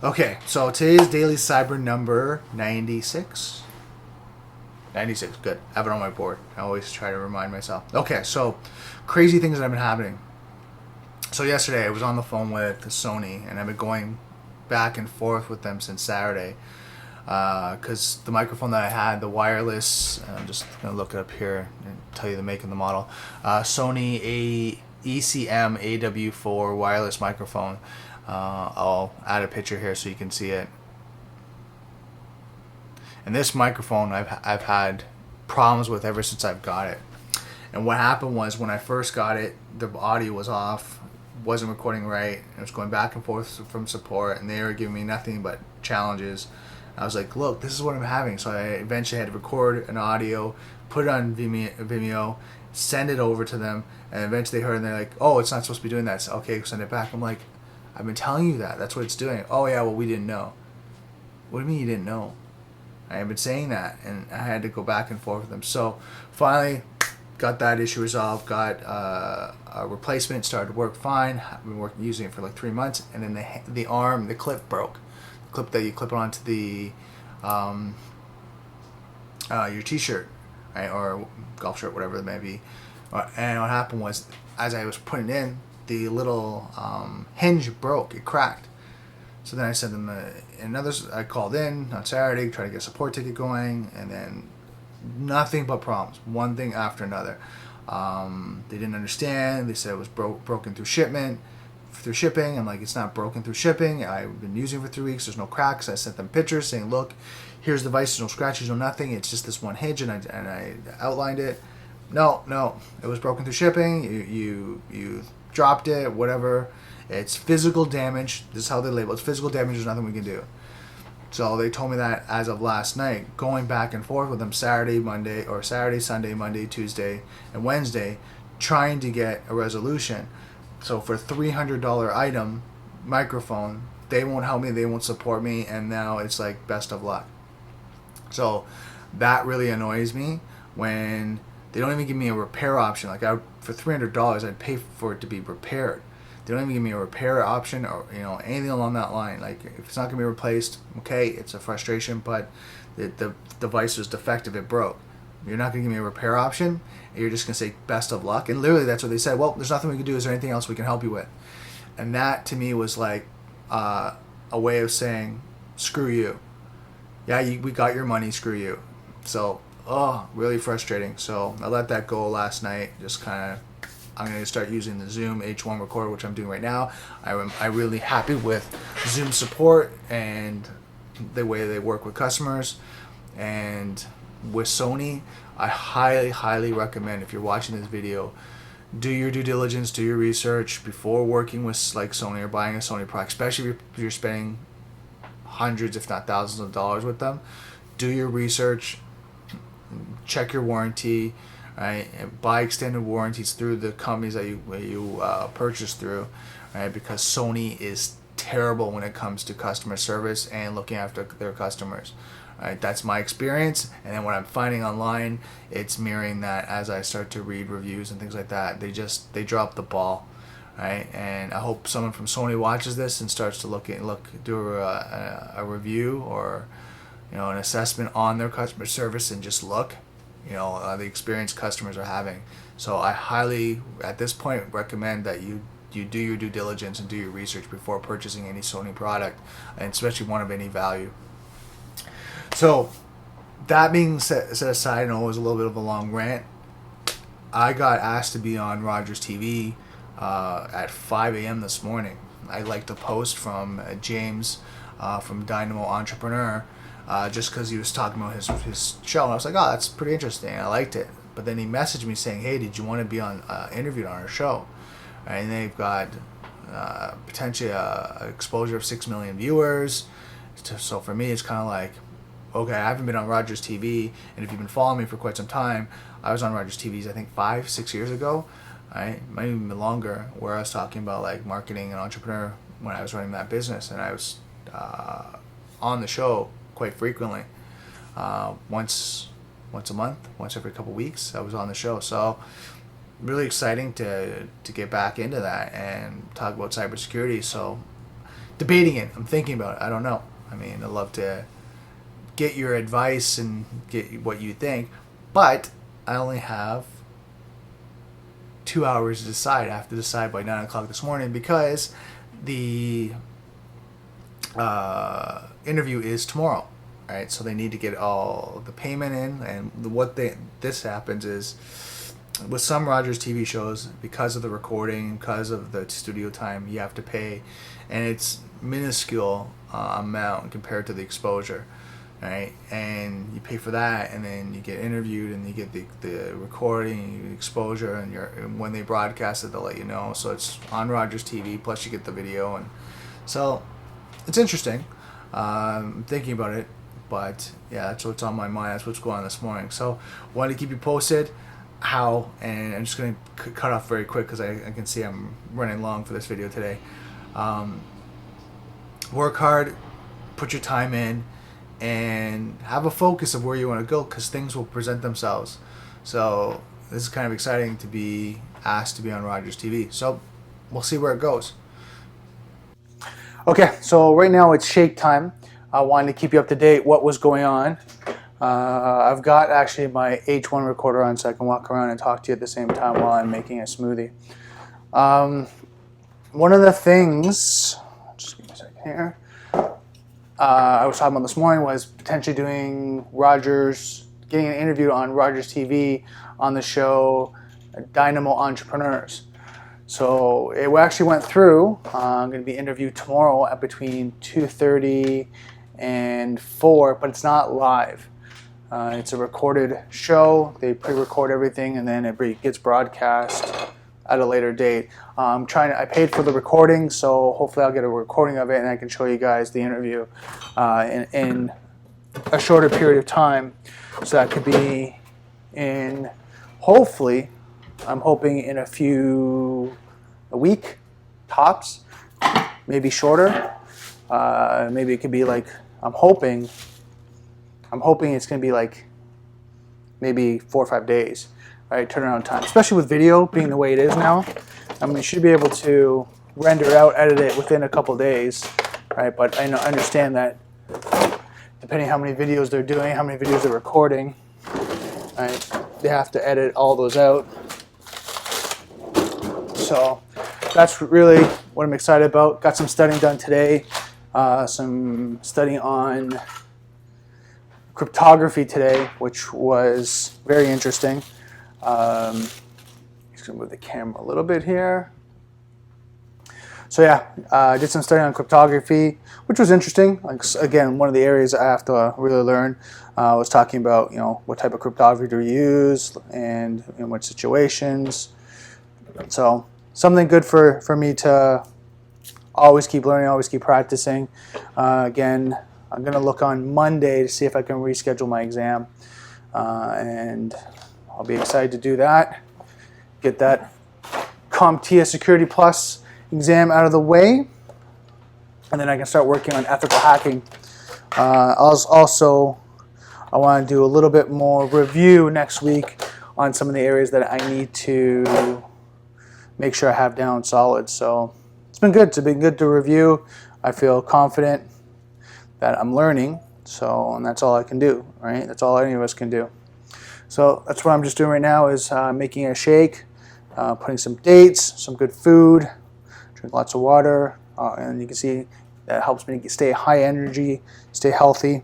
Okay, so today's Daily Cyber number 96. 96, good. I have it on my board. I always try to remind myself. Okay, so crazy things that have been happening. So yesterday I was on the phone with Sony, and I've been going back and forth with them since Saturday. Because the microphone that I had, the wireless, I'm just going to look it up here and tell you the make and the model. Sony ECM AW4 wireless microphone. I'll add a picture here so you can see it. And this microphone I've had problems with ever since I've got it. And what happened was when I first got it, the audio was off, wasn't recording right. It was going back and forth from support, and they were giving me nothing but challenges. I was like, look, this is what I'm having. So I eventually had to record an audio, put it on Vimeo, send it over to them, and eventually they heard it and they're like, oh, it's not supposed to be doing that. So, okay, send it back. I'm like, I've been telling you that. That's what it's doing. Oh, yeah, well, we didn't know. What do you mean you didn't know? I have been saying that, and I had to go back and forth with them. So finally got that issue resolved, got a replacement, started to work fine. I've been using it for like 3 months, and then the clip broke. The clip that you clip onto the your t-shirt, right, or golf shirt, whatever it may be. And what happened was, as I was putting it in, the little hinge broke. It cracked. So then I sent them I called in on Saturday, tried to get a support ticket going, and then nothing but problems. One thing after another. They didn't understand. They said it was broken through shipping. I'm like, it's not broken through shipping. I've been using it for 3 weeks. There's no cracks. I sent them pictures saying, look, here's the device. There's no scratches, no nothing. It's just this one hinge, and I outlined it. No, it was broken through shipping. You dropped it, whatever. It's physical damage. This is how they label it. It's physical damage. There's nothing we can do. So they told me that as of last night, going back and forth with them Saturday, Sunday, Monday, Tuesday, and Wednesday, trying to get a resolution. So for a $300 item, microphone, they won't help me, they won't support me, and now it's like best of luck. So that really annoys me when they don't even give me a repair option. Like for $300, I'd pay for it to be repaired. They don't even give me a repair option or anything along that line. Like if it's not gonna be replaced, okay, it's a frustration, but the device was defective, it broke. You're not gonna give me a repair option. You're just gonna say best of luck, and literally that's what they said. Well, there's nothing we can do. Is there anything else we can help you with? And that to me was like a way of saying screw you. Yeah, we got your money. Screw you. So really frustrating. So I let that go last night. Just kind of. I'm going to start using the Zoom H1 recorder, which I'm doing right now. I'm really happy with Zoom support and the way they work with customers. And with Sony, I highly, highly recommend, if you're watching this video, do your due diligence, do your research before working with like Sony or buying a Sony product, especially if you're spending hundreds, if not thousands of dollars with them. Do your research, check your warranty. Right, and buy extended warranties through the companies that you purchase through, right? Because Sony is terrible when it comes to customer service and looking after their customers. Right, that's my experience, and then what I'm finding online, it's mirroring that as I start to read reviews and things like that. They drop the ball, right? And I hope someone from Sony watches this and starts to do a review or an assessment on their customer service and just look. The experience customers are having. So I highly, at this point, recommend that you do your due diligence and do your research before purchasing any Sony product, and especially one of any value. So that being set aside, I know it was a little bit of a long rant. I got asked to be on Rogers TV at 5 a.m. this morning. I liked a post from James from Dynamo Entrepreneur. Just because he was talking about his show, and I was like, oh, that's pretty interesting. I liked it. But then he messaged me saying, hey, did you want to be interviewed on our show? And they've got potentially an exposure of 6 million viewers. So for me, it's kind of like, okay, I haven't been on Rogers TV, and if you've been following me for quite some time, I was on Rogers TVs, I think 5-6 years ago, right? Might even be longer, where I was talking about like marketing and entrepreneur when I was running that business, and I was on the show quite frequently, once a month, once every couple weeks. I was on the show, so really exciting to get back into that and talk about cybersecurity. So debating it. I'm thinking about it. I don't know. I mean, I'd love to get your advice and get what you think, but I only have 2 hours to decide. I have to decide by 9 o'clock this morning because the interview is tomorrow. Right, so they need to get all the payment in, and this happens is with some Rogers TV shows, because of the recording, because of the studio time, you have to pay, and it's minuscule amount compared to the exposure, right? And you pay for that, and then you get interviewed, and you get the recording, the exposure, and when they broadcast it, they'll let you know. So it's on Rogers TV, plus you get the video, and so it's interesting. I'm thinking about it. But yeah, that's what's on my mind. That's what's going on this morning. So wanted to keep you posted how, and I'm just going to cut off very quick because I can see I'm running long for this video today. Work hard, put your time in, and have a focus of where you want to go because things will present themselves. So this is kind of exciting to be asked to be on Rogers TV. So we'll see where it goes. Okay, so right now it's shake time. I wanted to keep you up to date what was going on. I've got actually my H1 recorder on so I can walk around and talk to you at the same time while I'm making a smoothie. One of the things, just give me a second here, I was talking about this morning was potentially doing getting an interview on Rogers TV on the show Dynamo Entrepreneurs. So it actually went through. I'm going to be interviewed tomorrow at between 2:30 and 4, but it's not live. It's a recorded show. They pre-record everything, and then it gets broadcast at a later date. I paid for the recording, so hopefully I'll get a recording of it, and I can show you guys the interview in a shorter period of time. So that could be hopefully, I'm hoping in a week, tops, maybe shorter. Maybe it could be like, I'm hoping it's going to be like maybe 4 or 5 days, right? Turnaround time, especially with video being the way it is now. I mean, you should be able to render it out, edit it within a couple days, right? But I understand that depending how many videos they're doing, how many videos they're recording, right? They have to edit all those out. So that's really what I'm excited about. Got some studying done today. Some studying on cryptography today, which was very interesting. Just gonna move the camera a little bit here. So yeah, I did some studying on cryptography, which was interesting. Like, again, one of the areas I have to really learn. I was talking about what type of cryptography to use and in what situations. So something good for me to always keep learning, always keep practicing. Again, I'm going to look on Monday to see if I can reschedule my exam. And I'll be excited to do that. Get that CompTIA Security Plus exam out of the way. And then I can start working on ethical hacking. Also, I want to do a little bit more review next week on some of the areas that I need to make sure I have down solid. So it's been good. It's been good to review. I feel confident that I'm learning. So, and that's all I can do, right? That's all any of us can do. So that's what I'm just doing right now is making a shake, putting some dates, some good food, drink lots of water, and you can see that helps me stay high energy, stay healthy,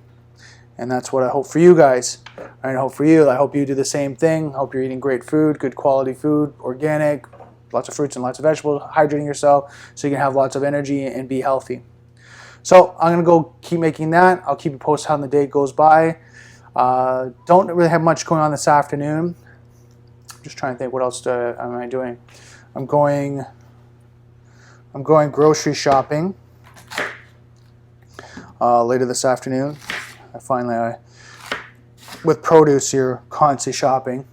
and that's what I hope for you guys. I hope for you. I hope you do the same thing. I hope you're eating great food, good quality food, organic, lots of fruits and lots of vegetables, hydrating yourself so you can have lots of energy and be healthy. So I'm going to go keep making that. I'll keep you posted how the day goes by. Don't really have much going on this afternoon. Just trying to think what else am I doing. I'm going grocery shopping later this afternoon. With produce, you're constantly shopping.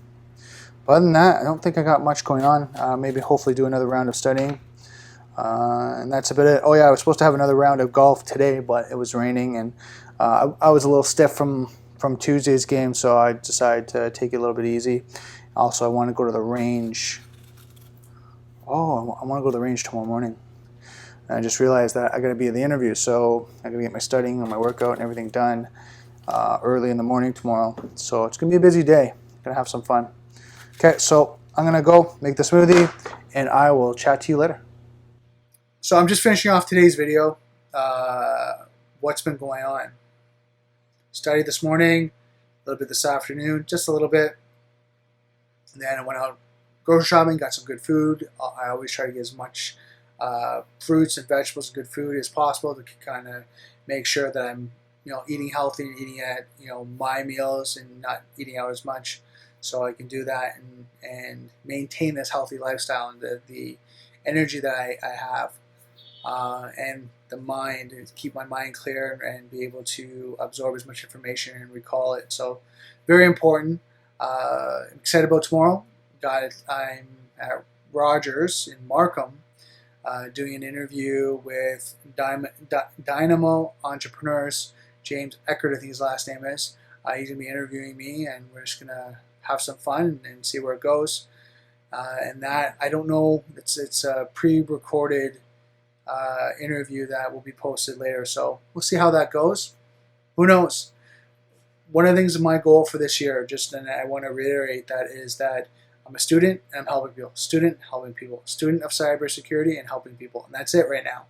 But other than that, I don't think I got much going on. Maybe hopefully do another round of studying. And that's about it. Oh yeah, I was supposed to have another round of golf today, but it was raining, and I was a little stiff from Tuesday's game, so I decided to take it a little bit easy. Also, I want to go to the range. Oh, I want to go to the range tomorrow morning. And I just realized that I got to be at the interview, so I got to get my studying and my workout and everything done early in the morning tomorrow. So it's going to be a busy day. Going to have some fun. Okay, so I'm going to go make the smoothie, and I will chat to you later. So I'm just finishing off today's video. What's been going on? Studied this morning, a little bit this afternoon, just a little bit. And then I went out grocery shopping, got some good food. I always try to get as much fruits and vegetables and good food as possible to kind of make sure that I'm eating healthy and eating at my meals and not eating out as much, so I can do that and maintain this healthy lifestyle and the energy that I have and the mind, and keep my mind clear and be able to absorb as much information and recall it. So very important. I'm excited about tomorrow. I'm at Rogers in Markham doing an interview with Dynamo entrepreneurs. James Eckert, I think his last name is. He's going to be interviewing me, and we're just going to have some fun and see where it goes. And that, I don't know, it's a pre-recorded interview that will be posted later, so we'll see how that goes. Who knows? One of the things, my goal for this year, and I want to reiterate that, is that I'm a student and I'm helping people. Student, helping people. Student of cybersecurity and helping people. And that's it right now.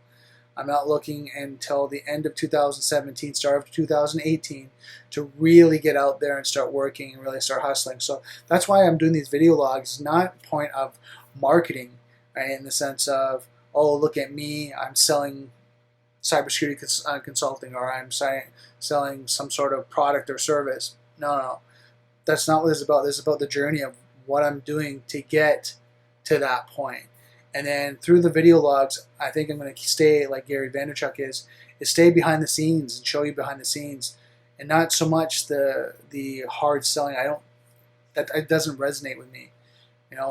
I'm not looking until the end of 2017, start of 2018 to really get out there and start working and really start hustling. So that's why I'm doing these video logs. It's not a point of marketing, right, in the sense of, oh, look at me, I'm selling cybersecurity consulting, or I'm selling some sort of product or service. No. That's not what this is about. This is about the journey of what I'm doing to get to that point. And then through the video logs, I think I'm going to stay like Gary Vaynerchuk is stay behind the scenes and show you behind the scenes, and not so much the hard selling. It doesn't resonate with me.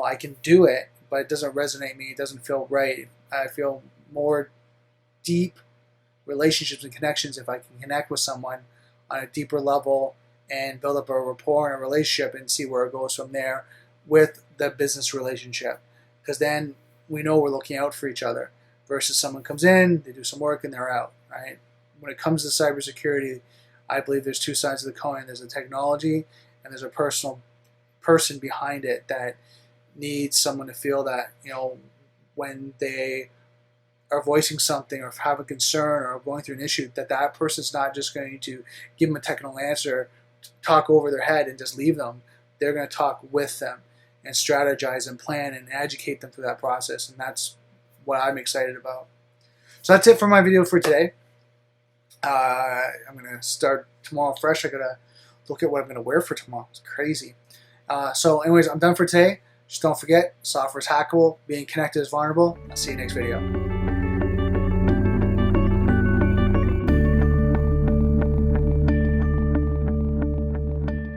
I can do it, but it doesn't resonate with me. It doesn't feel right. I feel more deep relationships and connections if I can connect with someone on a deeper level and build up a rapport and a relationship and see where it goes from there with the business relationship. Because then we know we're looking out for each other, versus someone comes in, they do some work, and they're out, right? When it comes to cybersecurity, I believe there's two sides of the coin. There's the technology, and there's a person behind it that needs someone to feel that, when they are voicing something or have a concern or going through an issue, that person's not just going to give them a technical answer, talk over their head, and just leave them. They're going to talk with them and strategize and plan and educate them through that process. And that's what I'm excited about. So that's it for my video for today. I'm going to start tomorrow fresh. I got to look at what I'm going to wear for tomorrow. It's crazy. So anyways, I'm done for today. Just don't forget, software is hackable. Being connected is vulnerable. I'll see you next video.